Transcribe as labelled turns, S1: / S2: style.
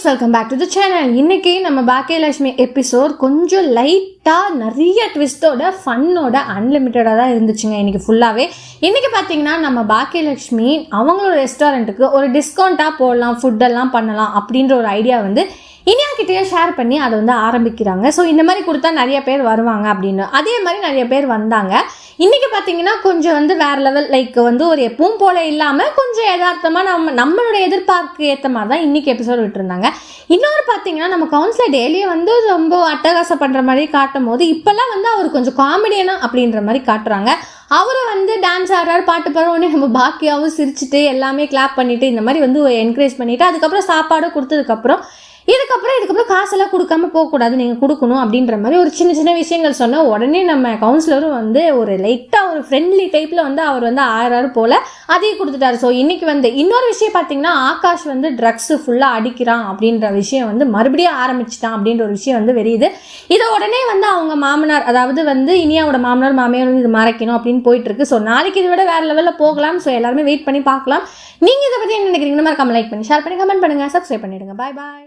S1: Friends, welcome back to the channel. இன்றைக்கி நம்ம Baakiyalakshmi episode கொஞ்சம் லைட்டாக நிறைய ட்விஸ்டோட ஃபன்னோட அன்லிமிட்டடாக தான் இருந்துச்சுங்க இன்றைக்கி ஃபுல்லாகவே. இன்றைக்கி பார்த்தீங்கன்னா நம்ம பாக்கியலட்சுமி அவங்களோட ரெஸ்டாரண்ட்டுக்கு ஒரு டிஸ்கவுண்ட்டாக போடலாம், ஃபுட்டெல்லாம் பண்ணலாம் அப்படின்ற ஒரு ஐடியா வந்து இனியாக்கிட்டேயே ஷேர் பண்ணி அதை வந்து ஆரம்பிக்கிறாங்க. ஸோ இந்த மாதிரி கொடுத்தா நிறைய பேர் வருவாங்க அப்படின்னு. அதே மாதிரி நிறைய பேர் வந்தாங்க. இன்றைக்கி பார்த்தீங்கன்னா கொஞ்சம் வந்து வேறு லெவல், லைக் வந்து ஒரு எப்பவும் போல் இல்லாமல் கொஞ்சம் யதார்த்தமாக நம்மளோட எதிர்பார்க்கு ஏற்ற மாதிரி தான் இன்றைக்கி எபிசோட் விட்டுருந்தாங்க. இன்னொரு பார்த்தீங்கன்னா நம்ம கவுன்சிலர் டெய்லியே வந்து ரொம்ப அட்டகாசம் பண்ணுற மாதிரி காட்டும் போது இப்போல்லாம் வந்து அவர் கொஞ்சம் காமெடியனா அப்படின்ற மாதிரி காட்டுறாங்க. அவரை வந்து டான்ஸ் ஆடுறாரு, பாட்டு பாடுறோடனே நம்ம பாக்கியாவும் சிரிச்சுட்டு எல்லாமே கிளாப் பண்ணிவிட்டு இந்த மாதிரி வந்து என்கரேஜ் பண்ணிவிட்டு அதுக்கப்புறம் சாப்பாடும் கொடுத்ததுக்கப்புறம் இதுக்கப்புறம் காசெல்லாம் கொடுக்காம போகக்கூடாது, நீங்கள் கொடுக்கணும் அப்படின்ற மாதிரி ஒரு சின்ன சின்ன விஷயங்கள் சொன்னால் உடனே நம்ம கவுன்சிலரும் வந்து ஒரு லைட்டாக ஒரு ஃப்ரெண்ட்லி டைப்பில் வந்து அவர் வந்து ஆறாறு போல் அதையும் கொடுத்துட்டாரு. ஸோ இன்றைக்கி வந்து இன்னொரு விஷயம் பார்த்தீங்கன்னா ஆகாஷ் வந்து ட்ரக்ஸு ஃபுல்லாக அடிக்கிறான் அப்படின்ற விஷயம் வந்து மறுபடியும் ஆரம்பிச்சிட்டான் அப்படின்ற ஒரு விஷயம் வந்து வெளியுது. இதை உடனே வந்து அவங்க மாமனார், அதாவது வந்து இனியாவோட மாமனார் மாமியார் வந்து இது மறைக்கணும் அப்படின்னு போயிட்டுருக்கு. ஸோ நாளைக்கு இதை விட வேறு லெவலில் போகலாம். ஸோ எல்லாருமே வெயிட் பண்ணி பார்க்கலாம். நீங்கள் இதை பற்றி என்ன நினைக்கிறீங்க? இந்த மாதிரி லைக் பண்ணி ஷேர் பண்ணி கமெண்ட் பண்ணுங்கள், சப்ஸ்கிரைப் பண்ணிவிடுங்க. பாய் பாய்.